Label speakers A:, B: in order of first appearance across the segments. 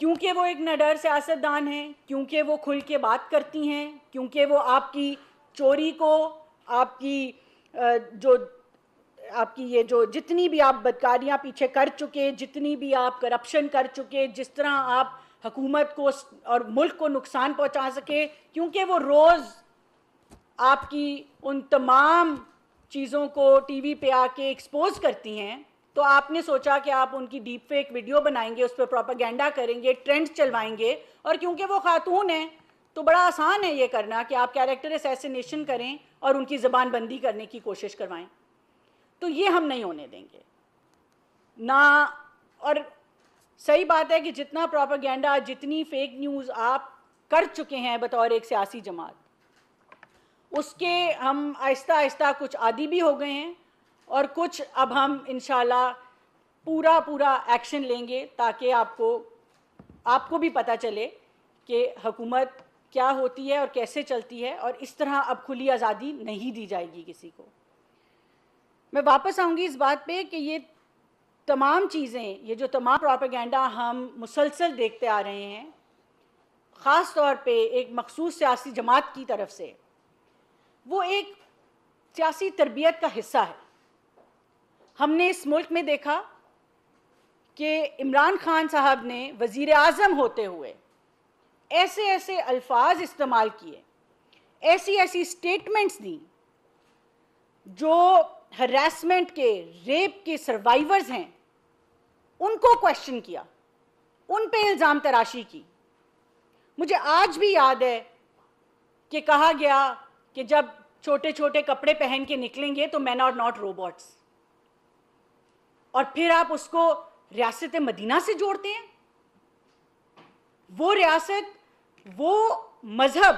A: کیونکہ وہ ایک نڈر سیاستدان ہیں، کیونکہ وہ کھل کے بات کرتی ہیں، کیونکہ وہ آپ کی چوری کو، آپ کی یہ جو جتنی بھی آپ بدکاریاں پیچھے کر چکے، جتنی بھی آپ کرپشن کر چکے، جس طرح آپ حکومت کو اور ملک کو نقصان پہنچا سکے، کیونکہ وہ روز آپ کی ان تمام چیزوں کو ٹی وی پہ آ کے ایکسپوز کرتی ہیں، تو آپ نے سوچا کہ آپ ان کی ڈیپ فیک ویڈیو بنائیں گے، اس پہ پروپیگنڈا کریں گے، ٹرینڈ چلوائیں گے، اور کیونکہ وہ خاتون ہیں تو بڑا آسان ہے یہ کرنا کہ آپ کیریکٹر اسیسینیشن کریں اور ان کی زبان بندی کرنے کی کوشش کروائیں. تو یہ ہم نہیں ہونے دیں گے نہ. اور صحیح بات ہے کہ جتنا پروپیگنڈا، جتنی فیک نیوز آپ کر چکے ہیں بطور ایک سیاسی جماعت، اس کے ہم آہستہ آہستہ کچھ عادی بھی ہو گئے ہیں، اور کچھ اب ہم انشاءاللہ پورا ایکشن لیں گے تاکہ آپ کو بھی پتہ چلے کہ حکومت کیا ہوتی ہے اور کیسے چلتی ہے، اور اس طرح اب کھلی آزادی نہیں دی جائے گی کسی کو. میں واپس آؤں گی اس بات پہ کہ یہ تمام چیزیں، یہ جو تمام پروپیگنڈا ہم مسلسل دیکھتے آ رہے ہیں، خاص طور پہ ایک مخصوص سیاسی جماعت کی طرف سے، وہ ایک سیاسی تربیت کا حصہ ہے. ہم نے اس ملک میں دیکھا کہ عمران خان صاحب نے وزیر اعظم ہوتے ہوئے ایسے ایسے الفاظ استعمال کیے، ایسی ایسی اسٹیٹمنٹس دیں جو ہراسمنٹ کے، ریپ کے سروائیورز ہیں ان کو کویشچن کیا، ان پہ الزام تراشی کی. مجھے آج بھی یاد ہے کہ کہا گیا کہ جب چھوٹے چھوٹے کپڑے پہن کے نکلیں گے تو مین آر ناٹ روبوٹس، اور پھر آپ اس کو ریاست مدینہ سے جوڑتے ہیں. وہ ریاست، وہ مذہب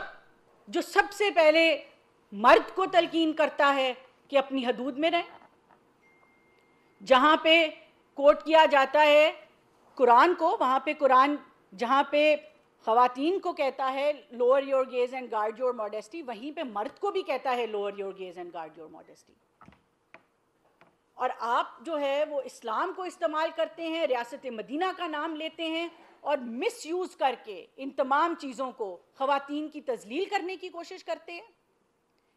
A: جو سب سے پہلے مرد کو تلقین کرتا ہے کہ اپنی حدود میں رہیں، جہاں پہ کوٹ کیا جاتا ہے قرآن کو، وہاں پہ قرآن جہاں پہ خواتین کو کہتا ہے lower your gaze and guard your modesty, وہیں پہ مرد کو بھی کہتا ہے lower your gaze and guard your modesty. اور آپ جو ہے وہ اسلام کو استعمال کرتے ہیں، ریاست مدینہ کا نام لیتے ہیں، اور مس یوز کر کے ان تمام چیزوں کو خواتین کی تذلیل کرنے کی کوشش کرتے ہیں.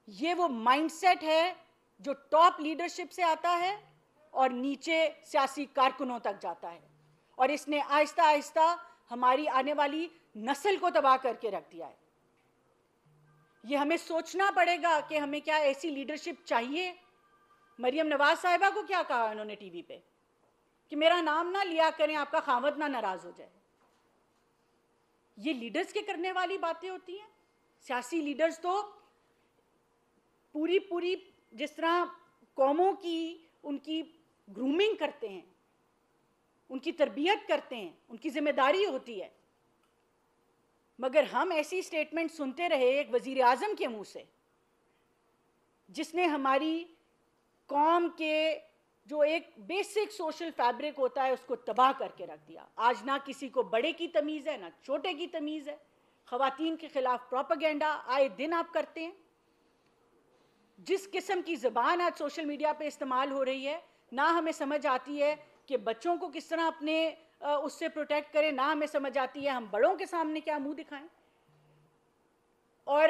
A: یہ وہ مائنڈ سیٹ ہے جو ٹاپ لیڈرشپ سے آتا ہے اور نیچے سیاسی کارکنوں تک جاتا ہے، اور اس نے آہستہ آہستہ ہماری آنے والی نسل کو تباہ کر کے رکھ دیا ہے. یہ ہمیں سوچنا پڑے گا کہ ہمیں کیا ایسی لیڈرشپ چاہیے. مریم نواز صاحبہ کو کیا کہا انہوں نے ٹی وی پہ کہ میرا نام نہ لیا کریں، آپ کا خاوند نہ ناراض ہو جائے. یہ لیڈرز کے کرنے والی باتیں ہوتی ہیں. سیاسی لیڈرز تو پوری جس طرح قوموں کی ان کی گرومنگ کرتے ہیں، ان کی تربیت کرتے ہیں، ان کی ذمہ داری ہوتی ہے. مگر ہم ایسی اسٹیٹمنٹ سنتے رہے ایک وزیر اعظم کے منہ سے جس نے ہماری قوم کے جو ایک بیسک سوشل فیبرک ہوتا ہے اس کو تباہ کر کے رکھ دیا. آج نہ کسی کو بڑے کی تمیز ہے، نہ چھوٹے کی تمیز ہے. خواتین کے خلاف پروپیگنڈا آئے دن آپ کرتے ہیں. جس قسم کی زبان آج سوشل میڈیا پہ استعمال ہو رہی ہے، نہ ہمیں سمجھ آتی ہے کہ بچوں کو کس طرح اپنے اس سے پروٹیکٹ کریں، نہ ہمیں سمجھ آتی ہے ہم بڑوں کے سامنے کیا منہ دکھائیں. اور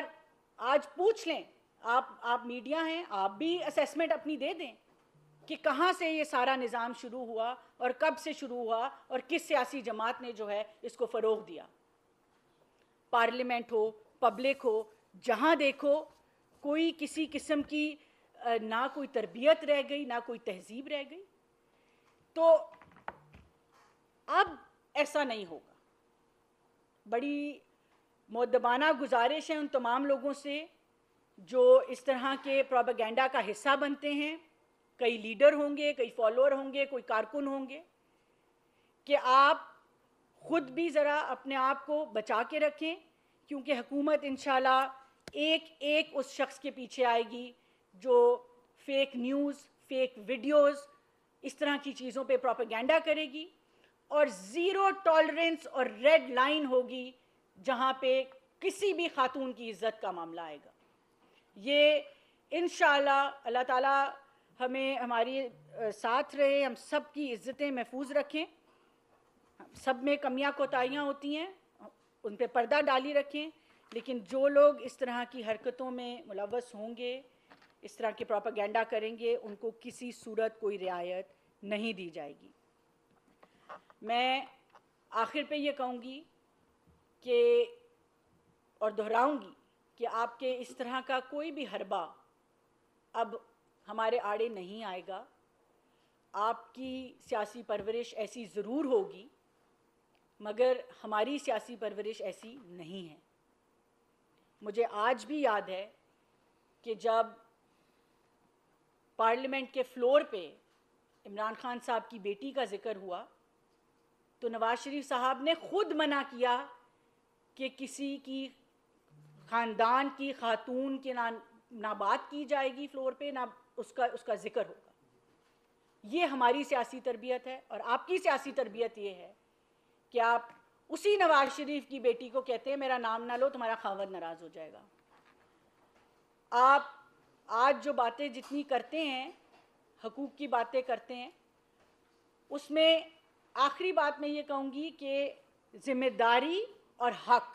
A: آج پوچھ لیں، آپ میڈیا ہیں، آپ بھی اسیسمنٹ اپنی دے دیں کہ کہاں سے یہ سارا نظام شروع ہوا اور کب سے شروع ہوا اور کس سیاسی جماعت نے جو ہے اس کو فروغ دیا. پارلیمنٹ ہو، پبلک ہو، جہاں دیکھو کوئی کسی قسم کی نہ کوئی تربیت رہ گئی، نہ کوئی تہذیب رہ گئی. تو اب ایسا نہیں ہوگا. بڑی مؤدبانہ گزارش ہے ان تمام لوگوں سے جو اس طرح کے پروپیگنڈا کا حصہ بنتے ہیں. کئی لیڈر ہوں گے، کئی فالوور ہوں گے، کوئی کارکن ہوں گے، کہ آپ خود بھی ذرا اپنے آپ کو بچا کے رکھیں، کیونکہ حکومت انشاءاللہ ایک اس شخص کے پیچھے آئے گی جو فیک نیوز، فیک ویڈیوز، اس طرح کی چیزوں پہ پروپیگنڈا کرے گی، اور زیرو ٹالرنس اور ریڈ لائن ہوگی جہاں پہ کسی بھی خاتون کی عزت کا معاملہ آئے گا. یہ انشاءاللہ اللہ تعالیٰ ہمیں ہماری ساتھ رہے، ہم سب کی عزتیں محفوظ رکھیں. سب میں کمیاں کوتاہیاں ہوتی ہیں, ان پہ پردہ ڈالی رکھیں, لیکن جو لوگ اس طرح کی حرکتوں میں ملوث ہوں گے, اس طرح کے پروپیگنڈا کریں گے, ان کو کسی صورت کوئی رعایت نہیں دی جائے گی. میں آخر پہ یہ کہوں گی کہ اور دہراؤں گی کہ آپ کے اس طرح کا کوئی بھی حربہ اب ہمارے آڑے نہیں آئے گا. آپ کی سیاسی پرورش ایسی ضرور ہوگی, مگر ہماری سیاسی پرورش ایسی نہیں ہے. مجھے آج بھی یاد ہے کہ جب پارلیمنٹ کے فلور پہ عمران خان صاحب کی بیٹی کا ذکر ہوا تو نواز شریف صاحب نے خود منع کیا کہ کسی کی خاندان کی خاتون کے نہ بات کی جائے گی فلور پہ, نہ اس کا ذکر ہوگا. یہ ہماری سیاسی تربیت ہے, اور آپ کی سیاسی تربیت یہ ہے کہ آپ اسی نواز شریف کی بیٹی کو کہتے ہیں میرا نام نہ لو, تمہارا خاوند ناراض ہو جائے گا. آپ آج جو باتیں جتنی کرتے ہیں, حقوق کی باتیں کرتے ہیں, اس میں آخری بات میں یہ کہوں گی کہ ذمہ داری اور حق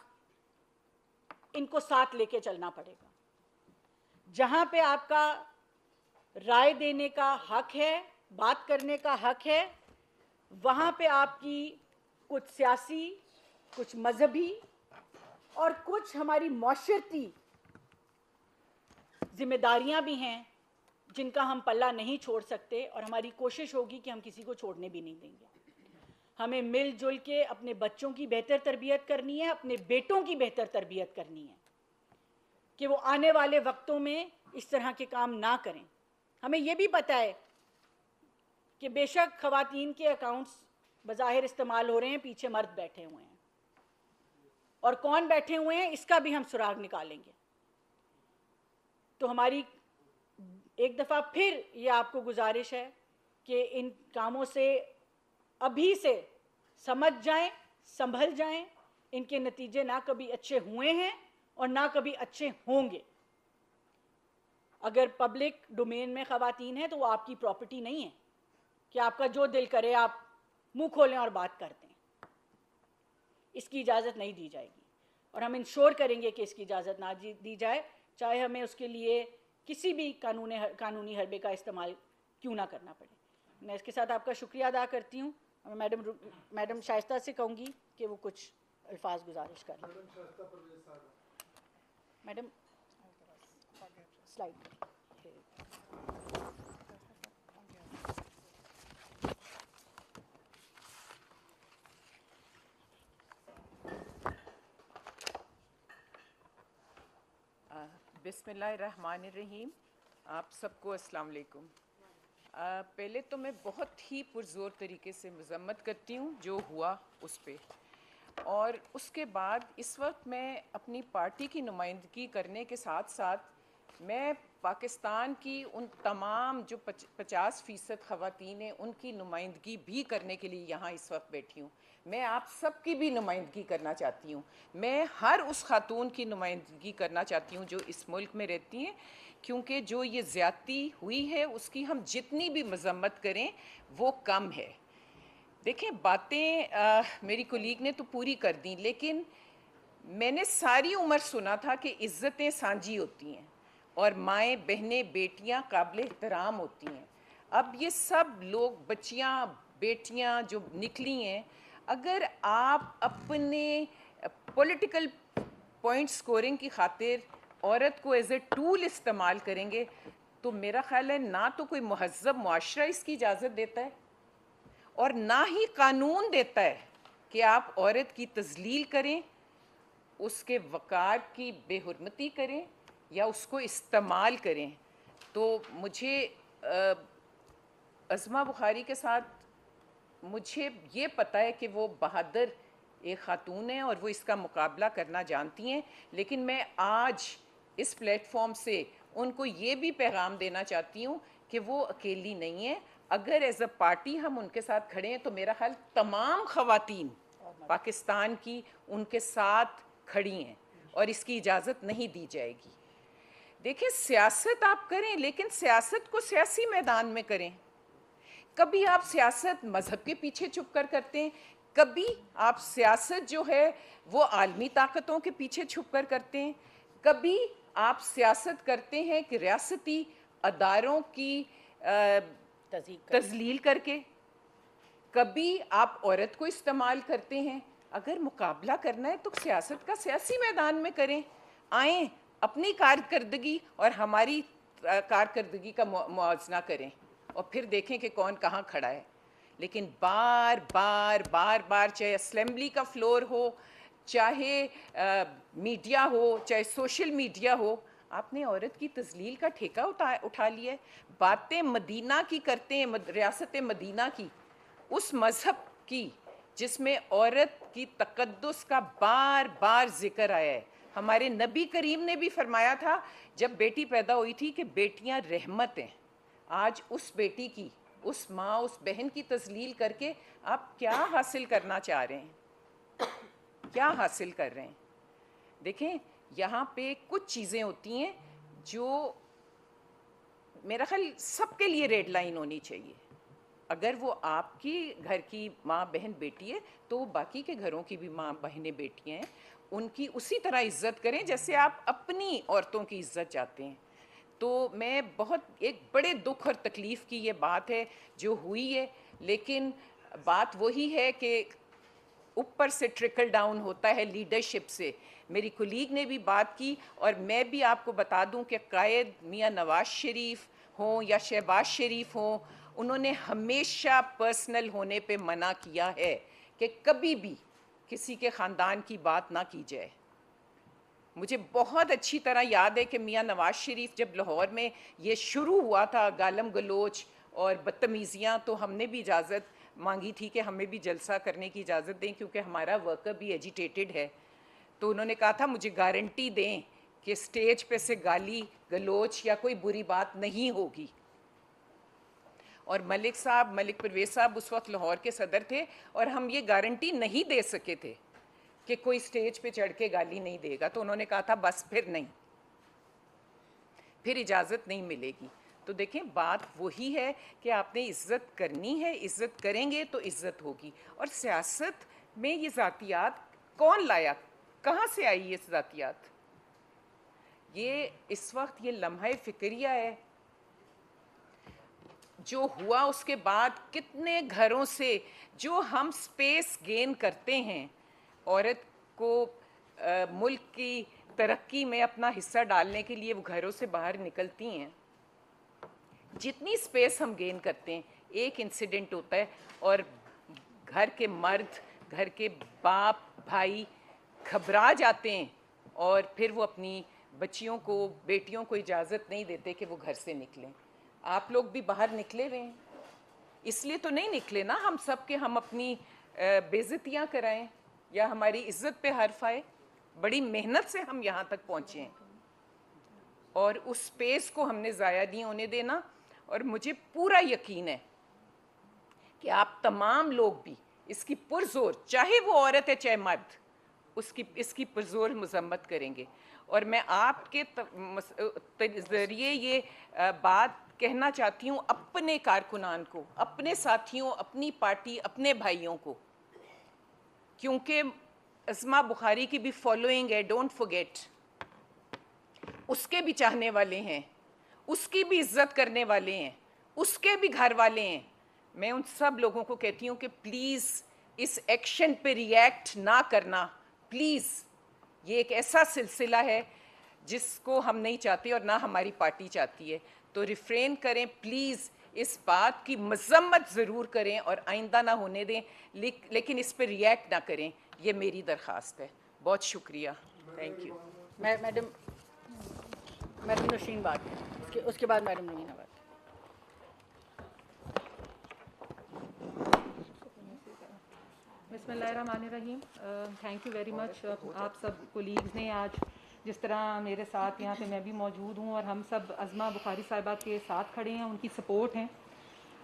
A: ان کو ساتھ لے کے چلنا پڑے گا. جہاں پہ آپ کا رائے دینے کا حق ہے, بات کرنے کا حق ہے, وہاں پہ آپ کی کچھ سیاسی, کچھ مذہبی اور کچھ ہماری معاشرتی ذمہ داریاں بھی ہیں جن کا ہم پلہ نہیں چھوڑ سکتے, اور ہماری کوشش ہوگی کہ ہم کسی کو چھوڑنے بھی نہیں دیں گے. ہمیں مل جل کے اپنے بچوں کی بہتر تربیت کرنی ہے, اپنے بیٹوں کی بہتر تربیت کرنی ہے کہ وہ آنے والے وقتوں میں اس طرح کے کام نہ کریں. ہمیں یہ بھی پتہ ہے کہ بے شک خواتین کے اکاؤنٹس بظاہر استعمال ہو رہے ہیں, پیچھے مرد بیٹھے ہوئے ہیں, اور کون بیٹھے ہوئے ہیں اس کا بھی ہم سراغ نکالیں گے. تو ہماری ایک دفعہ پھر یہ آپ کو گزارش ہے کہ ان کاموں سے ابھی سے سمجھ جائیں, سنبھل جائیں. ان کے نتیجے نہ کبھی اچھے ہوئے ہیں اور نہ کبھی اچھے ہوں گے. اگر پبلک ڈومین میں خواتین ہیں تو وہ آپ کی پراپرٹی نہیں ہے کہ آپ کا جو دل کرے آپ منہ کھولیں اور بات کرتے ہیں. اس کی اجازت نہیں دی جائے گی, اور ہم انشور کریں گے کہ اس کی اجازت نہ دی جائے, چاہے ہمیں اس کے لیے کسی بھی قانونی حربے کا استعمال کیوں نہ کرنا پڑے. میں اس کے ساتھ آپ کا شکریہ ادا کرتی ہوں. میڈم شائستہ سے کہوں گی کہ وہ کچھ الفاظ گزارش کر لیں. Madam slide.
B: بسم اللہ الرحمن الرحیم. آپ سب کو السلام علیکم. پہلے تو میں بہت ہی پرزور طریقے سے مذمت کرتی ہوں جو ہوا اس پہ, اور اس کے بعد اس وقت میں اپنی پارٹی کی نمائندگی کرنے کے ساتھ ساتھ میں پاکستان کی ان تمام جو 50% خواتین ہیں ان کی نمائندگی بھی کرنے کے لیے یہاں اس وقت بیٹھی ہوں. میں آپ سب کی بھی نمائندگی کرنا چاہتی ہوں. میں ہر اس خاتون کی نمائندگی کرنا چاہتی ہوں جو اس ملک میں رہتی ہیں, کیونکہ جو یہ زیادتی ہوئی ہے اس کی ہم جتنی بھی مذمت کریں وہ کم ہے. دیکھیں باتیں میری کولیگ نے تو پوری کر دیں, لیکن میں نے ساری عمر سنا تھا کہ عزتیں سانجھی ہوتی ہیں اور مائیں بہنیں بیٹیاں قابل احترام ہوتی ہیں. اب یہ سب لوگ بچیاں بیٹیاں جو نکلی ہیں, اگر آپ اپنے پولیٹیکل پوائنٹ سکورنگ کی خاطر عورت کو ایز اے ٹول استعمال کریں گے تو میرا خیال ہے نہ تو کوئی مہذب معاشرہ اس کی اجازت دیتا ہے اور نہ ہی قانون دیتا ہے کہ آپ عورت کی تذلیل کریں, اس کے وقار کی بے حرمتی کریں یا اس کو استعمال کریں. تو مجھے عظمہ بخاری کے ساتھ مجھے یہ پتہ ہے کہ وہ بہادر ایک خاتون ہیں اور وہ اس کا مقابلہ کرنا جانتی ہیں, لیکن میں آج اس پلیٹ فارم سے ان کو یہ بھی پیغام دینا چاہتی ہوں کہ وہ اکیلی نہیں ہیں. اگر ایز اے پارٹی ہم ان کے ساتھ کھڑے ہیں تو میرا خیال تمام خواتین پاکستان کی ان کے ساتھ کھڑی ہیں اور اس کی اجازت نہیں دی جائے گی. دیکھیں سیاست آپ کریں لیکن سیاست کو سیاسی میدان میں کریں. کبھی آپ سیاست مذہب کے پیچھے چھپ کر کرتے ہیں, کبھی آپ سیاست جو ہے وہ عالمی طاقتوں کے پیچھے چھپ کر کرتے ہیں, کبھی آپ سیاست کرتے ہیں کہ ریاستی اداروں کی تذلیل کر کے, کبھی آپ عورت کو استعمال کرتے ہیں. اگر مقابلہ کرنا ہے تو سیاست کا سیاسی میدان میں کریں, آئیں اپنی کارکردگی اور ہماری کارکردگی کا موازنہ کریں اور پھر دیکھیں کہ کون کہاں کھڑا ہے. لیکن بار بار بار بار چاہے اسمبلی کا فلور ہو, چاہے میڈیا ہو, چاہے سوشل میڈیا ہو, آپ نے عورت کی تذلیل کا ٹھیکہ اٹھا لیا ہے. باتیں مدینہ کی کرتے ہیں, ریاست مدینہ کی, اس مذہب کی جس میں عورت کی تقدس کا بار بار ذکر آیا ہے. ہمارے نبی کریم نے بھی فرمایا تھا جب بیٹی پیدا ہوئی تھی کہ بیٹیاں رحمت ہیں. آج اس بیٹی کی, اس ماں, اس بہن کی تذلیل کر کے آپ کیا حاصل کرنا چاہ رہے ہیں, کیا حاصل کر رہے ہیں؟ دیکھیں یہاں پہ کچھ چیزیں ہوتی ہیں جو میرا خیال سب کے لیے ریڈ لائن ہونی چاہیے. اگر وہ آپ کی گھر کی ماں بہن بیٹی ہے تو وہ باقی کے گھروں کی بھی ماں بہنیں بیٹیاں ہیں, ان کی اسی طرح عزت کریں جیسے آپ اپنی عورتوں کی عزت چاہتے ہیں. تو میں بہت ایک بڑے دکھ اور تکلیف کی یہ بات ہے جو ہوئی ہے, لیکن بات وہی ہے کہ اوپر سے ٹرکل ڈاؤن ہوتا ہے لیڈرشپ سے. میری کولیگ نے بھی بات کی اور میں بھی آپ کو بتا دوں کہ قائد میاں نواز شریف ہوں یا شہباز شریف ہوں, انہوں نے ہمیشہ پرسنل ہونے پہ منع کیا ہے کہ کبھی بھی کسی کے خاندان کی بات نہ کی جائے. مجھے بہت اچھی طرح یاد ہے کہ میاں نواز شریف جب لاہور میں یہ شروع ہوا تھا گالم گلوچ اور بدتمیزیاں, تو ہم نے بھی اجازت مانگی تھی کہ ہمیں بھی جلسہ کرنے کی اجازت دیں کیونکہ ہمارا ورکر بھی ایجیٹیٹڈ ہے. تو انہوں نے کہا تھا مجھے گارنٹی دیں کہ اسٹیج پہ سے گالی گلوچ یا کوئی بری بات نہیں ہوگی. اور ملک پرویز صاحب اس وقت لاہور کے صدر تھے اور ہم یہ گارنٹی نہیں دے سکے تھے کہ کوئی اسٹیج پہ چڑھ کے گالی نہیں دے گا. تو انہوں نے کہا تھا بس پھر نہیں, پھر اجازت نہیں ملے گی. تو دیکھیں بات وہی ہے کہ آپ نے عزت کرنی ہے, عزت کریں گے تو عزت ہوگی. اور سیاست میں یہ ذاتیات کون لایا, کہاں سے آئی یہ ذاتیات؟ یہ اس وقت یہ لمحہ فکریہ ہے. جو ہوا اس کے بعد کتنے گھروں سے جو ہم سپیس گین کرتے ہیں عورت کو ملک کی ترقی میں اپنا حصہ ڈالنے کے لیے, وہ گھروں سے باہر نکلتی ہیں. جتنی سپیس ہم گین کرتے ہیں, ایک انسیڈنٹ ہوتا ہے اور گھر کے مرد, گھر کے باپ بھائی گھبرا جاتے ہیں اور پھر وہ اپنی بچیوں کو, بیٹیوں کو اجازت نہیں دیتے کہ وہ گھر سے نکلیں. آپ لوگ بھی باہر نکلے ہوئے ہیں, اس لیے تو نہیں نکلے نا ہم سب کے ہم اپنی بےعزتیاں کرائیں یا ہماری عزت پہ حرف آئے. بڑی محنت سے ہم یہاں تک پہنچے ہیں اور اس سپیس کو ہم نے ضائع نہیں ہونے دینا. اور مجھے پورا یقین ہے کہ آپ تمام لوگ بھی اس کی پرزور, چاہے وہ عورت ہے چاہے مرد, اس کی پرزور مذمت کریں گے. اور میں آپ کے ذریعے یہ بات کہنا چاہتی ہوں اپنے کارکنان کو, اپنے ساتھیوں, اپنی پارٹی, اپنے بھائیوں کو, کیونکہ اسما بخاری کی بھی فالوئنگ ہے, ڈونٹ فرگیٹ. اس کے بھی چاہنے والے ہیں, اس کی بھی عزت کرنے والے ہیں, اس کے بھی گھر والے ہیں. میں ان سب لوگوں کو کہتی ہوں کہ پلیز اس ایکشن پہ ری ایکٹ نہ کرنا, پلیز. یہ ایک ایسا سلسلہ ہے جس کو ہم نہیں چاہتے اور نہ ہماری پارٹی چاہتی ہے. تو ریفرین کریں پلیز, اس بات کی مذمت ضرور کریں اور آئندہ نہ ہونے دیں, لیکن اس پہ ری ایکٹ نہ کریں. یہ میری درخواست ہے. بہت شکریہ. Thank you.
A: میڈم نشین بات, اس کے بعد میڈم رومینہ بات.
C: بسم اللہ الرحمن الرحیم. Thank you very much. آپ سب کولیگز نے آج جس طرح میرے ساتھ یہاں پہ میں بھی موجود ہوں اور ہم سب عظمہ بخاری صاحبہ کے ساتھ کھڑے ہیں, ان کی سپورٹ ہیں.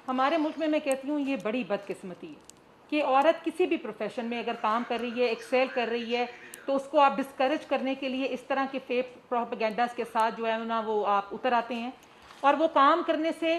C: ہمارے ملک میں کہتی ہوں یہ بڑی بدقسمتی ہے کہ عورت کسی بھی پروفیشن میں اگر کام کر رہی ہے, ایکسیل کر رہی ہے, تو اس کو آپ ڈسکریج کرنے کے لیے اس طرح کے فیک پروپیگنڈاز کے ساتھ جو ہے نا وہ آپ اتر آتے ہیں اور وہ کام کرنے سے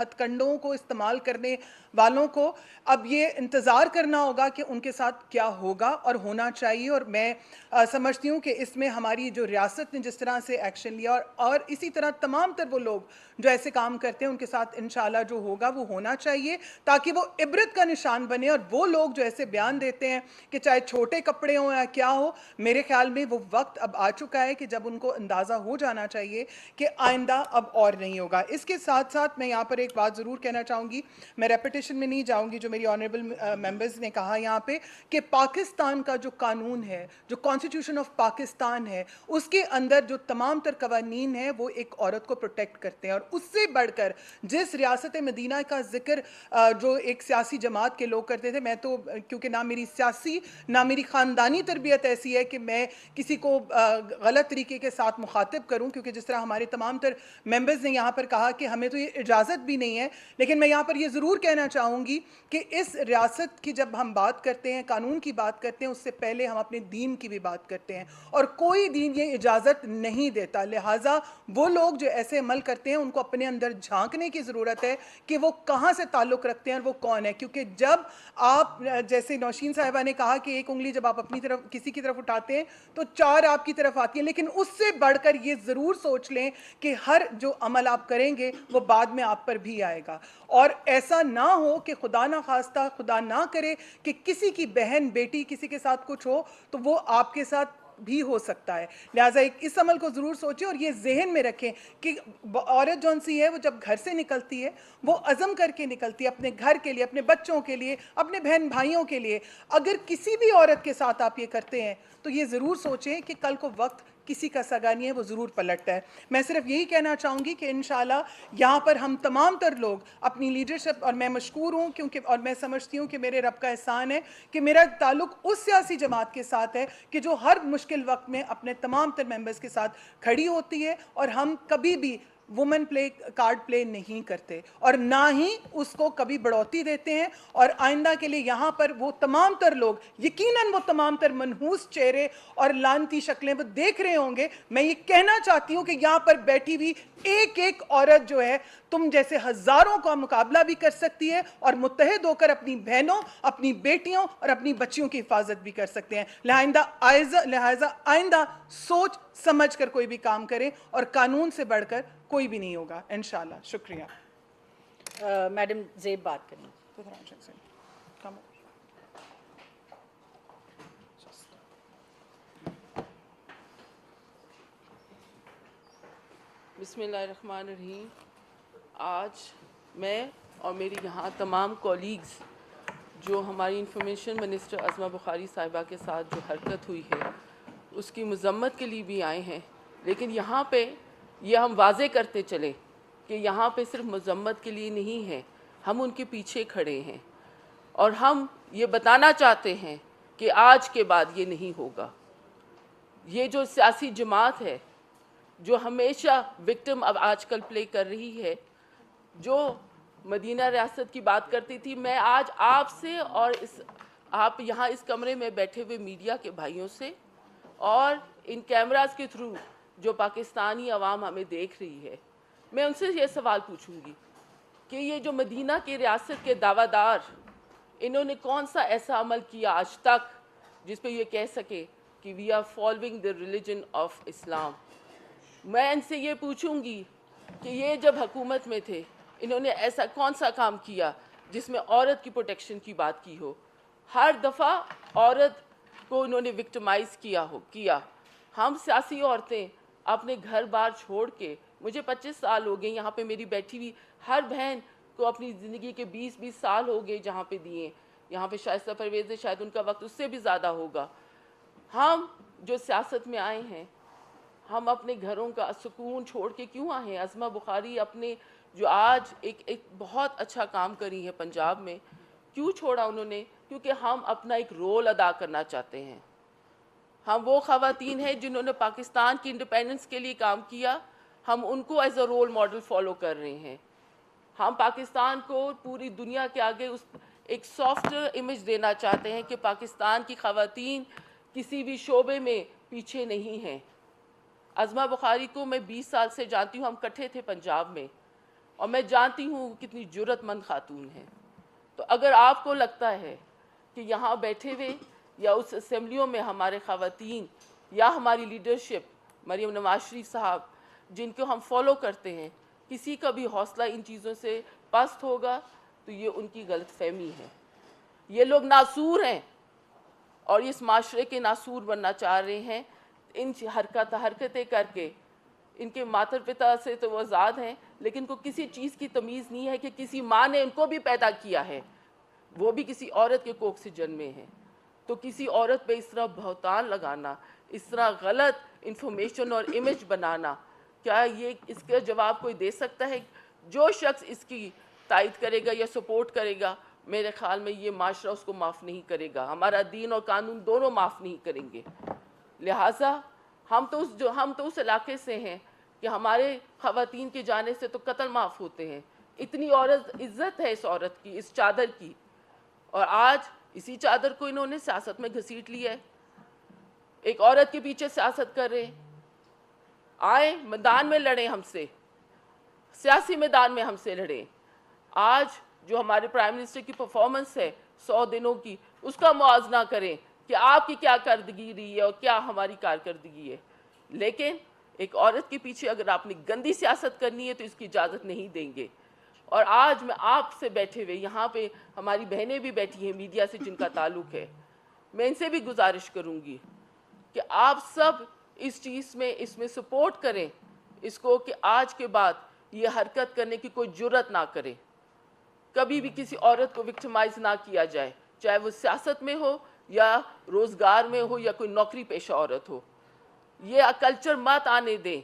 D: ہتھ کنڈوں کو استعمال کرنے والوں کو اب یہ انتظار کرنا ہوگا کہ ان کے ساتھ کیا ہوگا اور ہونا چاہیے. اور میں سمجھتی ہوں کہ اس میں ہماری جو ریاست نے جس طرح سے ایکشن لیا اور اسی طرح تمام تر وہ لوگ جو ایسے کام کرتے ہیں ان کے ساتھ انشاءاللہ جو ہوگا وہ ہونا چاہیے, تاکہ وہ عبرت کا نشان بنے. اور وہ لوگ جو ایسے بیان دیتے ہیں کہ چاہے چھوٹے کپڑے ہوں یا کیا ہو, میرے خیال میں وہ وقت اب آ چکا ہے کہ جب ان کو اندازہ ہو جانا چاہیے کہ آئندہ اب اور نہیں ہوگا. اس کے ساتھ ساتھ میں یہاں پر ایک بات ضرور کہنا چاہوں گی, میں ریپیٹیشن میں نہیں جاؤں گی, جو میری آنریبل ممبرز نے کہا یہاں پہ کہ پاکستان کا جو قانون ہے, جو کانسٹیٹیوشن آف پاکستان ہے, اس کے اندر جو تمام تر قوانین ہیں وہ ایک عورت کو پروٹیکٹ کرتے ہیں. اور اس سے بڑھ کر جس ریاست مدینہ کا ذکر جو ایک سیاسی جماعت کے لوگ کرتے تھے, میں تو کیونکہ نہ میری سیاسی نہ میری خاندانی تربیت ایسی ہے کہ میں کسی کو غلط طریقے کے ساتھ مخاطب کروں, کیونکہ جس طرح ہمارے تمام تر ممبرز نے یہاں پر کہا کہ ہمیں تو یہ اجازت بھی نہیں ہے, لیکن میں یہاں پر یہ ضرور کہنا چاہوں گی کہ اس ریاست کی جب ہم بات کرتے ہیں, قانون کی بات کرتے ہیں, اس سے پہلے ہم اپنے دین کی بھی بات کرتے ہیں, اور کوئی دین یہ اجازت نہیں دیتا. لہٰذا وہ لوگ جو ایسے عمل کرتے ہیں ان کو اپنے اندر جھانکنے کی ضرورت ہے کہ وہ کہاں سے تعلق رکھتے ہیں اور وہ کون ہے. کیونکہ جب آپ, جیسے نوشین صاحبہ نے کہا کہ ایک انگلی جب آپ اپنی طرف کسی کی طرف اٹھاتے ہیں تو 4 آپ کی طرف آتی ہیں, لیکن اس سے بڑھ کر یہ ضرور سوچ لیں کہ ہر جو عمل آپ کریں گے وہ بعد میں آپ پر بھی آئے گا. اور ایسا نہ ہو کہ خدا نہ خواستہ, خدا نہ کرے کہ کسی کی بہن بیٹی کسی کے ساتھ کچھ ہو تو وہ آپ کے ساتھ بھی ہو سکتا ہے. لہٰذا اس عمل کو ضرور سوچیں اور یہ ذہن میں رکھیں کہ عورت جون سی ہے وہ جب گھر سے نکلتی ہے وہ عزم کر کے نکلتی ہے اپنے گھر کے لیے, اپنے بچوں کے لیے, اپنے بہن بھائیوں کے لیے. اگر کسی بھی عورت کے ساتھ آپ یہ کرتے ہیں تو یہ ضرور سوچیں کہ کل کو وقت کسی کا سگا نہیں ہے, وہ ضرور پلٹتا ہے. میں صرف یہی کہنا چاہوں گی کہ انشاءاللہ یہاں پر ہم تمام تر لوگ اپنی لیڈرشپ, اور میں مشکور ہوں کیونکہ, اور میں سمجھتی ہوں کہ میرے رب کا احسان ہے کہ میرا تعلق اس سیاسی جماعت کے ساتھ ہے کہ جو ہر مشکل وقت میں اپنے تمام تر ممبرز کے ساتھ کھڑی ہوتی ہے, اور ہم کبھی بھی وومن کارڈ پلے نہیں کرتے اور نہ ہی اس کو کبھی بڑھوتی دیتے ہیں. اور آئندہ کے لیے یہاں پر وہ تمام تر لوگ, یقیناً وہ تمام تر منحوس چہرے اور لعنتی شکلیں وہ دیکھ رہے ہوں گے. میں یہ کہنا چاہتی ہوں کہ یہاں پر بیٹھی ہوئی ایک ایک عورت جو ہے تم جیسے ہزاروں کا مقابلہ بھی کر سکتی ہے اور متحد ہو کر اپنی بہنوں, اپنی بیٹیوں اور اپنی بچیوں کی حفاظت بھی کر سکتے ہیں. لہٰذا آئندہ سوچ سمجھ کر کوئی بھی کام کریں, اور قانون سے بڑھ کر کوئی بھی نہیں ہوگا انشاءاللہ. شکریہ.
A: میڈم زیب بات کریں.
E: بسم اللہ الرحمن الرحیم. آج میں اور میری یہاں تمام کولیگز جو ہماری انفارمیشن منسٹر عظمہ بخاری صاحبہ کے ساتھ جو حرکت ہوئی ہے اس کی مذمت کے لیے بھی آئے ہیں, لیکن یہاں پہ یہ ہم واضح کرتے چلیں کہ یہاں پہ صرف مذمت کے لیے نہیں ہے, ہم ان کے پیچھے کھڑے ہیں اور ہم یہ بتانا چاہتے ہیں کہ آج کے بعد یہ نہیں ہوگا. یہ جو سیاسی جماعت ہے جو ہمیشہ وکٹم اب آج کل پلے کر رہی ہے, جو مدینہ ریاست کی بات کرتی تھی, میں آج آپ سے اور آپ یہاں اس کمرے میں بیٹھے ہوئے میڈیا کے بھائیوں سے اور ان کیمراز کے تھرو جو پاکستانی عوام ہمیں دیکھ رہی ہے, میں ان سے یہ سوال پوچھوں گی کہ یہ جو مدینہ کی ریاست کے دعویٰ دار, انہوں نے کون سا ایسا عمل کیا آج تک جس پہ یہ کہہ سکے کہ we are following the religion of Islam. میں ان سے یہ پوچھوں گی کہ یہ جب حکومت میں تھے انہوں نے ایسا کون سا کام کیا جس میں عورت کی پروٹیکشن کی بات کی ہو. ہر دفعہ عورت کو انہوں نے وکٹمائز کیا. ہم سیاسی عورتیں اپنے گھر بار چھوڑ کے, مجھے 25 سال ہو گئے یہاں پہ, میری بیٹھی ہوئی ہر بہن کو اپنی زندگی کے 20 سال ہو گئے جہاں پہ دیے. یہاں پہ شائستہ پرویز ہے, شاید ان کا وقت اس سے بھی زیادہ ہوگا. ہم جو سیاست میں آئے ہیں, ہم اپنے گھروں کا سکون چھوڑ کے کیوں آئے ہیں؟ عظمہ بخاری اپنے جو آج ایک بہت اچھا کام کری ہے پنجاب میں, کیوں چھوڑا انہوں نے؟ کیونکہ ہم اپنا ایک رول ادا کرنا چاہتے ہیں. ہم وہ خواتین ہیں جنہوں نے پاکستان کی انڈیپینڈنس کے لیے کام کیا, ہم ان کو as a role model follow کر رہے ہیں. ہم پاکستان کو پوری دنیا کے آگے ایک سافٹ امیج دینا چاہتے ہیں کہ پاکستان کی خواتین کسی بھی شعبے میں پیچھے نہیں ہیں. عظمہ بخاری کو میں 20 سال سے جانتی ہوں, ہم کٹھے تھے پنجاب میں, اور میں جانتی ہوں وہ کتنی جرأت مند خاتون ہیں. تو اگر آپ کو لگتا ہے کہ یہاں بیٹھے ہوئے یا اس اسمبلیوں میں ہمارے خواتین یا ہماری لیڈرشپ مریم نواز شریف صاحب جن کو ہم فالو کرتے ہیں کسی کا بھی حوصلہ ان چیزوں سے پست ہوگا تو یہ ان کی غلط فہمی ہے. یہ لوگ ناسور ہیں اور اس معاشرے کے ناسور بننا چاہ رہے ہیں. ان حرکتیں کر کے ان کے ماتر پتا سے تو وہ آزاد ہیں لیکن کو کسی چیز کی تمیز نہیں ہے کہ کسی ماں نے ان کو بھی پیدا کیا ہے, وہ بھی کسی عورت کے کوکھ سے جنمے ہیں. تو کسی عورت پہ اس طرح بہتان لگانا, اس طرح غلط انفارمیشن اور امیج بنانا, کیا یہ اس کا جواب کوئی دے سکتا ہے؟ جو شخص اس کی تائید کرے گا یا سپورٹ کرے گا میرے خیال میں یہ معاشرہ اس کو معاف نہیں کرے گا, ہمارا دین اور قانون دونوں معاف نہیں کریں گے. لہٰذا ہم تو اس علاقے سے ہیں کہ ہمارے خواتین کے جانے سے تو قتل معاف ہوتے ہیں. اتنی عزت ہے اس عورت کی, اس چادر کی, اور آج اسی چادر کو انہوں نے سیاست میں گھسیٹ لیا ہے. ایک عورت کے پیچھے سیاست کر رہے ہیں. آئیں میدان میں لڑیں ہم سے, سیاسی میدان میں ہم سے لڑیں. آج جو ہمارے پرائم منسٹر کی پرفارمنس ہے 100 دنوں کی, اس کا موازنہ کریں کہ آپ کی کیا کارکردگی رہی ہے اور کیا ہماری کارکردگی ہے. لیکن ایک عورت کے پیچھے اگر آپ نے گندی سیاست کرنی ہے تو اس کی اجازت نہیں دیں گے. اور آج میں آپ سے بیٹھے ہوئے یہاں پہ ہماری بہنیں بھی بیٹھی ہیں میڈیا سے جن کا تعلق ہے, میں ان سے بھی گزارش کروں گی کہ آپ سب اس چیز میں سپورٹ کریں اس کو کہ آج کے بعد یہ حرکت کرنے کی کوئی جرأت نہ کرے. کبھی بھی کسی عورت کو وکٹمائز نہ کیا جائے, چاہے وہ سیاست میں ہو یا روزگار میں ہو یا کوئی نوکری پیشہ عورت ہو. یہ کلچر مت آنے دیں.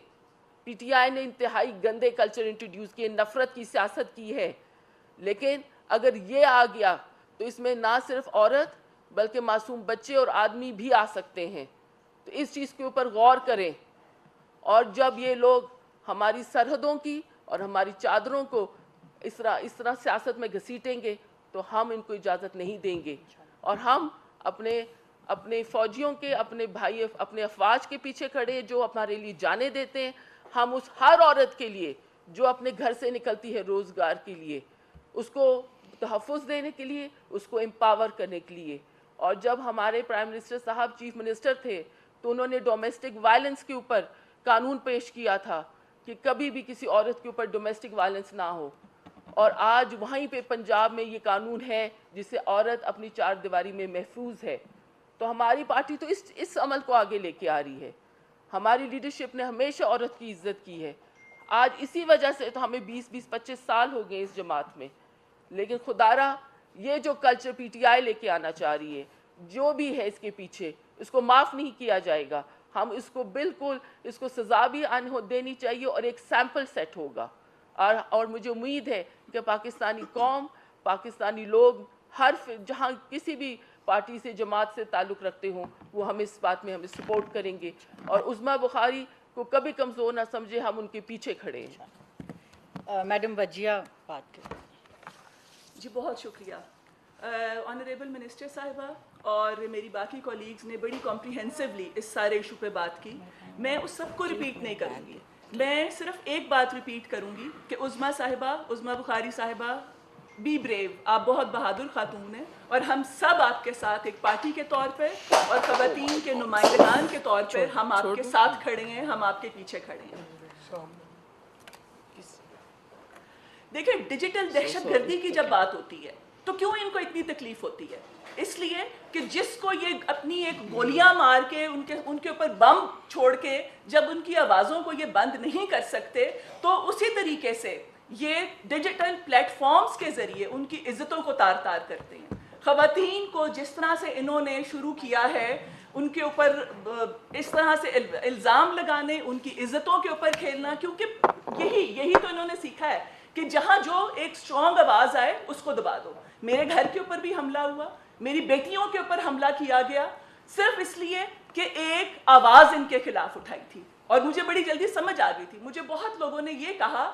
E: پی ٹی آئی نے انتہائی گندے کلچر انٹروڈیوس کیے, نفرت کی سیاست کی ہے, لیکن اگر یہ آ گیا تو اس میں نہ صرف عورت بلکہ معصوم بچے اور آدمی بھی آ سکتے ہیں. تو اس چیز کے اوپر غور کریں, اور جب یہ لوگ ہماری سرحدوں کی اور ہماری چادروں کو اس طرح سیاست میں گھسیٹیں گے تو ہم ان کو اجازت نہیں دیں گے. اور ہم اپنے فوجیوں کے, اپنے بھائی, اپنے افواج کے پیچھے کھڑے جو ہمارے لیے جانیں دیتے ہیں. ہم اس ہر عورت کے لیے جو اپنے گھر سے نکلتی ہے روزگار کے لیے, اس کو تحفظ دینے کے لیے, اس کو امپاور کرنے کے لیے. اور جب ہمارے پرائم منسٹر صاحب چیف منسٹر تھے تو انہوں نے ڈومیسٹک وائلنس کے اوپر قانون پیش کیا تھا کہ کبھی بھی کسی عورت کے اوپر ڈومیسٹک وائلنس نہ ہو. اور آج وہیں پہ پنجاب میں یہ قانون ہے جس سے عورت اپنی چار دیواری میں محفوظ ہے. تو ہماری پارٹی تو اس عمل کو آگے لے کے آ رہی ہے. ہماری لیڈرشپ نے ہمیشہ عورت کی عزت کی ہے. آج اسی وجہ سے تو ہمیں 20-25 سال ہو گئے اس جماعت میں. لیکن خدارا یہ جو کلچر پی ٹی آئی لے کے آنا چاہ رہی ہے, جو بھی ہے اس کے پیچھے, اس کو معاف نہیں کیا جائے گا. ہم اس کو بالکل اس کو سزا بھی دینی چاہیے اور ایک سیمپل سیٹ ہوگا. اور مجھے امید ہے کہ پاکستانی قوم, پاکستانی لوگ جہاں کسی بھی پارٹی سے جماعت سے تعلق رکھتے ہوں وہ ہمیں اس بات میں ہمیں سپورٹ کریں گے, اور عظمیٰ بخاری کو کبھی کمزور نہ سمجھے, ہم ان کے پیچھے کھڑے ہیں.
A: میڈم وجیہ بات کریں.
F: جی بہت شکریہ آنریبل منسٹر صاحبہ اور میری باقی کولیگز نے بڑی کمپریہنسولی اس سارے ایشو پہ بات کی. میں اس سب کو ریپیٹ نہیں کروں گی, میں صرف ایک بات ریپیٹ کروں گی کہ عظمیٰ صاحبہ, عظمیٰ بخاری صاحبہ, بی بریو, آپ بہت بہادر خاتون ہیں اور ہم سب آپ کے ساتھ ایک پارٹی کے طور پہ اور خواتین کے نمائندگان کے طور پہ ہم آپ کے ساتھ کھڑے ہیں, ہم آپ کے پیچھے کھڑے ہیں. دیکھیں ڈیجیٹل دہشت گردی کی جب بات ہوتی ہے تو کیوں ان کو اتنی تکلیف ہوتی ہے؟ اس لیے کہ جس کو یہ اپنی ایک گولیاں مار کے ان کے اوپر بم چھوڑ کے جب ان کی آوازوں کو یہ بند نہیں کر سکتے تو اسی طریقے سے یہ ڈیجیٹل پلیٹ فارمز کے ذریعے ان کی عزتوں کو تار تار کرتے ہیں. خواتین کو جس طرح سے انہوں نے شروع کیا ہے ان کے اوپر اس طرح سے الزام لگانے, ان کی عزتوں کے اوپر کھیلنا, کیونکہ یہی تو انہوں نے سیکھا ہے کہ جہاں جو ایک سٹرونگ آواز آئے اس کو دبا دو. میرے گھر کے اوپر بھی حملہ ہوا, میری بیٹیوں کے اوپر حملہ کیا گیا صرف اس لیے کہ ایک آواز ان کے خلاف اٹھائی تھی. اور مجھے بڑی جلدی سمجھ آ گئی تھی. مجھے بہت لوگوں نے یہ کہا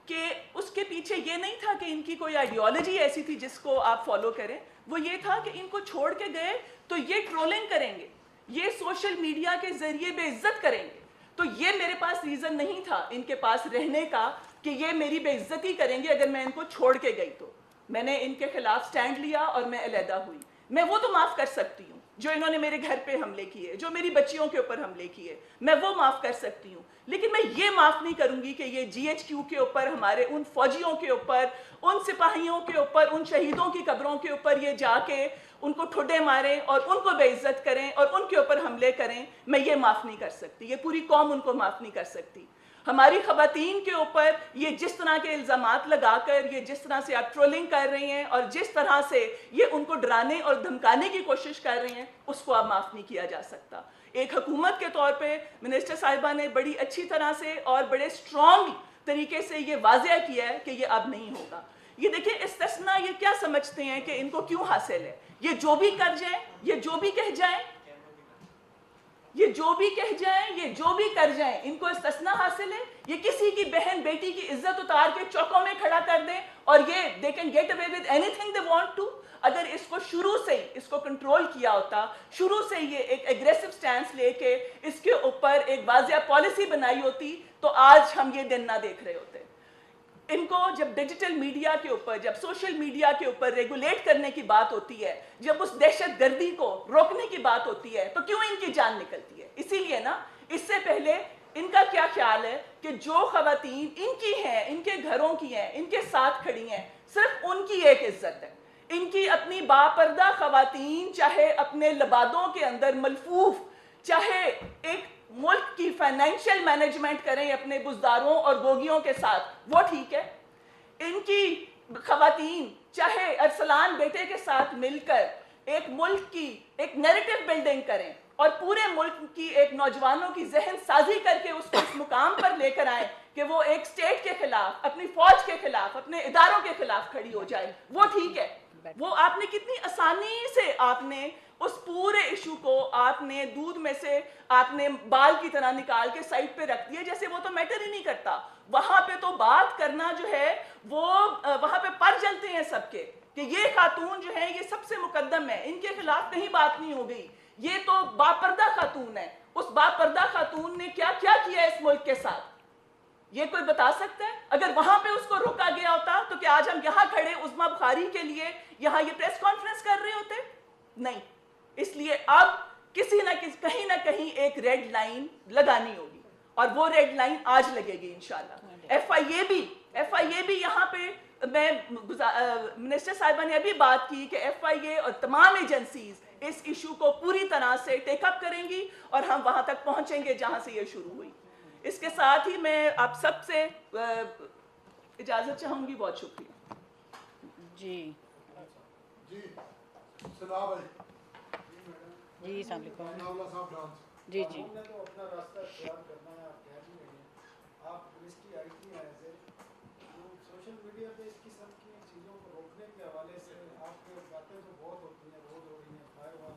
F: کہ اس کے پیچھے یہ نہیں تھا کہ ان کی کوئی آئیڈیالوجی ایسی تھی جس کو آپ فالو کریں, وہ یہ تھا کہ ان کو چھوڑ کے گئے تو یہ ٹرولنگ کریں گے, یہ سوشل میڈیا کے ذریعے بے عزت کریں گے. تو یہ میرے پاس ریزن نہیں تھا ان کے پاس رہنے کا کہ یہ میری بے عزتی کریں گے اگر میں ان کو چھوڑ کے گئی تو میں نے ان کے خلاف سٹینڈ لیا اور میں علیحدہ ہوئی. میں وہ تو معاف کر سکتی ہوں جو انہوں نے میرے گھر پہ حملے کیے, جو میری بچیوں کے اوپر حملے کیے, میں وہ معاف کر سکتی ہوں, لیکن میں یہ معاف نہیں کروں گی کہ یہ جی ایچ کیو کے اوپر, ہمارے ان فوجیوں کے اوپر, ان سپاہیوں کے اوپر, ان شہیدوں کی قبروں کے اوپر یہ جا کے ان کو ٹھڈے ماریں اور ان کو بے عزت کریں اور ان کے اوپر حملے کریں. میں یہ معاف نہیں کر سکتی, یہ پوری قوم ان کو معاف نہیں کر سکتی. ہماری خواتین کے اوپر یہ جس طرح کے الزامات لگا کر, یہ جس طرح سے آپ ٹرولنگ کر رہی ہیں اور جس طرح سے یہ ان کو ڈرانے اور دھمکانے کی کوشش کر رہی ہیں, اس کو اب معاف نہیں کیا جا سکتا. ایک حکومت کے طور پہ منسٹر صاحبہ نے بڑی اچھی طرح سے اور بڑے اسٹرانگ طریقے سے یہ واضح کیا ہے کہ یہ اب نہیں ہوگا. یہ دیکھیں استثناء یہ کیا سمجھتے ہیں کہ ان کو کیوں حاصل ہے, یہ جو بھی کر جائیں, یہ جو بھی کہہ جائیں, یہ جو بھی کہہ جائیں, یہ جو بھی کر جائیں, ان کو استثناء حاصل ہے. یہ کسی کی بہن بیٹی کی عزت اتار کے چوکوں میں کھڑا کر دیں اور یہ they can get away with anything they want to. اگر اس کو شروع سے ہی اس کو کنٹرول کیا ہوتا, شروع سے یہ ایک ایگریسو سٹینس لے کے اس کے اوپر ایک واضح پالیسی بنائی ہوتی تو آج ہم یہ دن نہ دیکھ رہے ہوتے. ان کو جب ڈیجیٹل میڈیا کے اوپر, جب سوشل میڈیا کے اوپر ریگولیٹ کرنے کی بات ہوتی ہے, جب اس دہشت گردی کو روکنے کی بات ہوتی ہے, تو کیوں ان کی جان نکلتی ہے. اسی لیے نا, اس سے پہلے ان کا کیا خیال ہے کہ جو خواتین ان کی ہیں, ان کے گھروں کی ہیں, ان کے ساتھ کھڑی ہیں, صرف ان کی ایک عزت ہے. ان کی اپنی باپردہ خواتین چاہے اپنے لبادوں کے اندر ملفوف, چاہے ایک ملک کی فائنینشیل مینجمنٹ کریں اپنے بزداروں اور گوگیوں کے ساتھ, وہ ٹھیک ہے. ان کی خواتین چاہے ارسلان بیٹے کے ساتھ مل کر ایک ملک کی ایک نیریٹو بلڈنگ کریں اور پورے ملک کی ایک نوجوانوں کی ذہن سازی کر کے اس کو اس مقام پر لے کر آئیں کہ وہ ایک اسٹیٹ کے خلاف, اپنی فوج کے خلاف, اپنے اداروں کے خلاف کھڑی ہو جائے, وہ ٹھیک ہے. وہ آپ نے کتنی آسانی سے آپ نے اس پورے ایشو کو آپ نے دودھ میں سے آپ نے بال کی طرح نکال کے سائڈ پہ رکھ دیا, جیسے وہ تو میٹر ہی نہیں کرتا. وہاں پہ تو بات کرنا جو ہے وہ وہاں پہ پر جلتے ہیں سب کے کہ یہ خاتون جو ہے یہ سب سے مقدم ہے, ان کے خلاف کہیں بات نہیں ہو گئی, یہ تو باپردہ خاتون ہے. اس باپردہ خاتون نے کیا کیا کیا اس ملک کے ساتھ, یہ کوئی بتا سکتا ہے؟ اگر وہاں پہ اس کو روکا گیا ہوتا تو کیا آج ہم یہاں کھڑے عظمیٰ بخاری کے لیے یہاں یہ پریس کانفرنس کر رہے ہوتے؟ نہیں. اس لیے اب کسی نہ کسی کہیں نہ کہیں ایک ریڈ لائن لگانی ہوگی اور وہ ریڈ لائن آج لگے گی انشاءاللہ. ایف آئی اے بھی یہاں پہ, میں منسٹر صاحبہ نے ابھی بات کی کہ ایف آئی اے اور تمام ایجنسیز اس ایشو کو پوری طرح سے ٹیک اپ کریں گی اور ہم وہاں تک پہنچیں گے جہاں سے یہ شروع ہوئی. اس کے ساتھ ہی میں آپ سب سے اجازت چاہوں گی. بہت شکریہ.
A: جی
G: السلام علیکم.
A: جی السلام علیکم. جی جی
G: اپنا راستہ اختیار کرنا ہے, آپ کہہ بھی رہے ہیں, آپ منسٹری آئی تھی ہیں ایسے سوشل میڈیا پہ اس قسم کی چیزوں کو روکنے کے حوالے سے آپ کی باتیں تو بہت ہوتی ہیں, روز ہو رہی ہیں, فائر وال,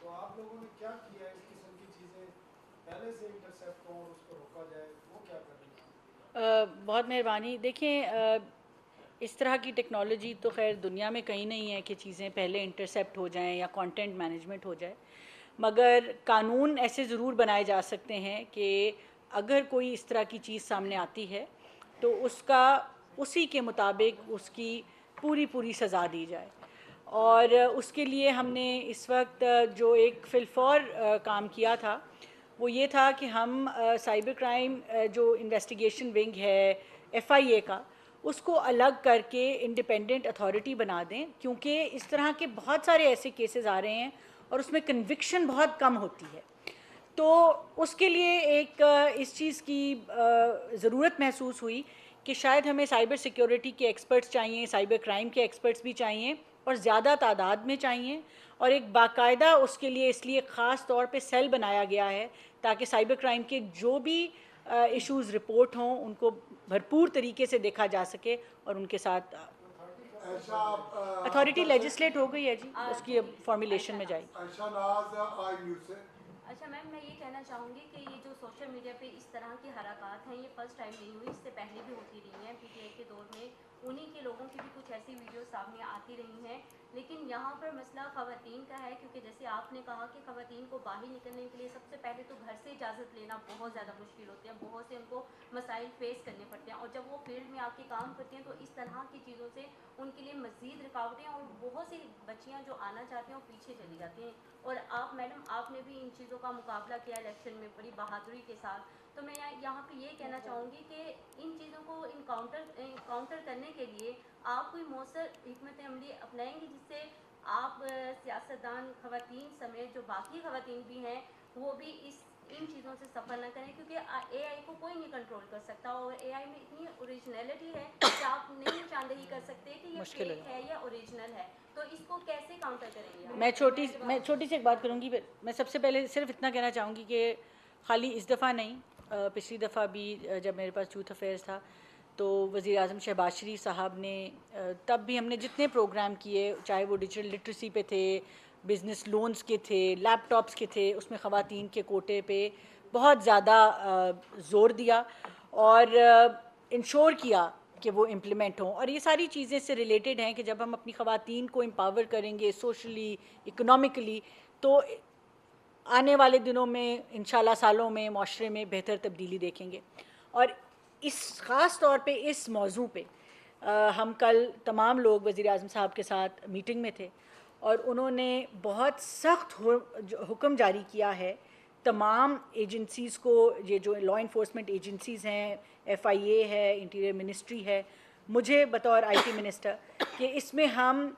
G: تو آپ لوگوں نے کیا کیا ہے اس قسم کی چیزیں پہلے سے انٹرسیپٹ ہوں اور اس کو روکا جائے, وہ کیا کر رہی ہیں؟
A: بہت مہربانی. دیکھیں اس طرح کی ٹیکنالوجی تو خیر دنیا میں کہیں نہیں ہے کہ چیزیں پہلے انٹرسیپٹ ہو جائیں یا کانٹینٹ مینجمنٹ ہو جائے, مگر قانون ایسے ضرور بنائے جا سکتے ہیں کہ اگر کوئی اس طرح کی چیز سامنے آتی ہے تو اس کا اسی کے مطابق اس کی پوری سزا دی جائے. اور اس کے لیے ہم نے اس وقت جو ایک فی الفور کام کیا تھا وہ یہ تھا کہ ہم سائبر کرائم جو انویسٹیگیشن ونگ ہے ایف آئی اے کا, اس کو الگ کر کے انڈیپینڈنٹ اتھارٹی بنا دیں, کیونکہ اس طرح کے بہت سارے ایسے کیسز آ رہے ہیں اور اس میں کنوکشن بہت کم ہوتی ہے. تو اس کے لیے ایک اس چیز کی ضرورت محسوس ہوئی کہ شاید ہمیں سائبر سیکیورٹی کے ایکسپرٹس چاہیے, سائبر کرائم کے ایکسپرٹس بھی چاہیے اور زیادہ تعداد میں چاہیے, اور ایک باقاعدہ اس کے لیے اس لیے خاص طور پہ سیل بنایا گیا ہے تاکہ سائبر کرائم کے جو بھی ایشوز رپورٹ ہوں ان کو بھرپور طریقے سے دیکھا جا سکے اور ان کے ساتھ اتھارٹی لیجسلیٹ ہو گئی ہے. جی اس کی فارمولیشن میں جائے.
H: اچھا میم، میں یہ کہنا چاہوں گی کہ یہ جو سوشل میڈیا پہ اس طرح کی حرکات ہیں یہ فرسٹ ٹائم نہیں ہوئی، اس سے پہلے بھی ہوتی رہی ہیں. PTI کے دور میں انہی کے لوگوں کی بھی کچھ ایسی ویڈیوز سامنے آتی رہی ہیں. لیکن یہاں پر مسئلہ خواتین کا ہے، کیونکہ جیسے آپ نے کہا کہ خواتین کو باہر نکلنے کے لیے سب سے پہلے تو گھر سے اجازت لینا بہت زیادہ مشکل ہوتی ہے. بہت سے ان کو مسائل فیس کرنے پڑتے ہیں، اور جب وہ فیلڈ میں آ کے کام کرتی ہیں تو اس طرح کی چیزوں سے ان کے لیے مزید رکاوٹیں، اور بہت سی بچیاں جو آنا چاہتی ہیں وہ پیچھے چلی جاتی ہیں. اور آپ میڈم، آپ نے بھی ان چیزوں کا مقابلہ کیا الیکشن میں بڑی بہادری کے ساتھ. تو میں یہاں پہ یہ کہنا چاہوں گی کہ ان چیزوں کو کاؤنٹر کرنے کے لیے آپ کوئی مؤثر حکمت عملی اپنائیں گی، جس سے آپ سیاستدان خواتین سمیت جو باقی خواتین بھی ہیں وہ بھی ان چیزوں سے سفر نہ کریں، کیونکہ اے آئی کو کوئی نہیں کنٹرول کر سکتا، اور اے آئی میں اتنی اوریجنلٹی ہے کہ آپ نہیں نشاندہی کر سکتے کہ یہ فیک ہے یا اوریجنل ہے. تو اس کو کیسے کاؤنٹر کریں گے؟
A: میں چھوٹی سی ایک بات کروں گی. میں سب سے پہلے صرف اتنا کہنا چاہوں گی کہ خالی اس دفعہ نہیں، پچھلی دفعہ بھی جب میرے پاس یوتھ افیئرس تھا تو وزیر اعظم شہباز شریف صاحب نے، تب بھی ہم نے جتنے پروگرام کیے، چاہے وہ ڈیجیٹل لٹریسی پہ تھے، بزنس لونز کے تھے، لیپ ٹاپس کے تھے، اس میں خواتین کے کوٹے پہ بہت زیادہ زور دیا اور انشور کیا کہ وہ امپلیمنٹ ہوں. اور یہ ساری چیزیں سے ریلیٹڈ ہیں کہ جب ہم اپنی خواتین کو امپاور کریں گے سوشلی، اکنامکلی، تو آنے والے دنوں میں انشاءاللہ سالوں میں معاشرے میں بہتر تبدیلی دیکھیں گے. اور اس خاص طور پہ اس موضوع پہ ہم کل تمام لوگ وزیر اعظم صاحب کے ساتھ میٹنگ میں تھے، اور انہوں نے بہت سخت حکم جاری کیا ہے تمام ایجنسیز کو، یہ جو لا انفورسمنٹ ایجنسیز ہیں، FIA ہے، انٹیریئر منسٹری ہے، مجھے بطور IT منسٹر، کہ اس میں ہم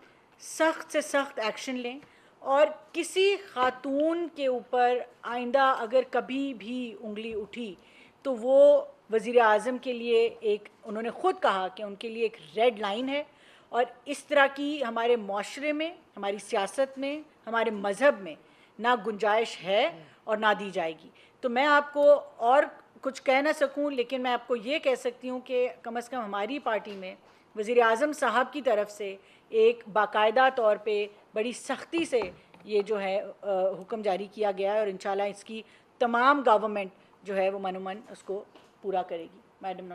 A: سخت سے سخت ایکشن لیں، اور کسی خاتون کے اوپر آئندہ اگر کبھی بھی انگلی اٹھی تو وہ وزیر اعظم کے لیے ایک، انہوں نے خود کہا کہ ان کے لیے ایک ریڈ لائن ہے، اور اس طرح کی ہمارے معاشرے میں، ہماری سیاست میں، ہمارے مذہب میں نہ گنجائش ہے اور نہ دی جائے گی. تو میں آپ کو اور کچھ کہہ نہ سکوں، لیکن میں آپ کو یہ کہہ سکتی ہوں کہ کم از کم ہماری پارٹی میں وزیر اعظم صاحب کی طرف سے ایک باقاعدہ طور پہ بڑی سختی سے یہ جو ہے حکم جاری کیا گیا ہے، اور انشاءاللہ اس کی تمام گورنمنٹ جو ہے وہ من اس کو پورا کرے گی. میڈم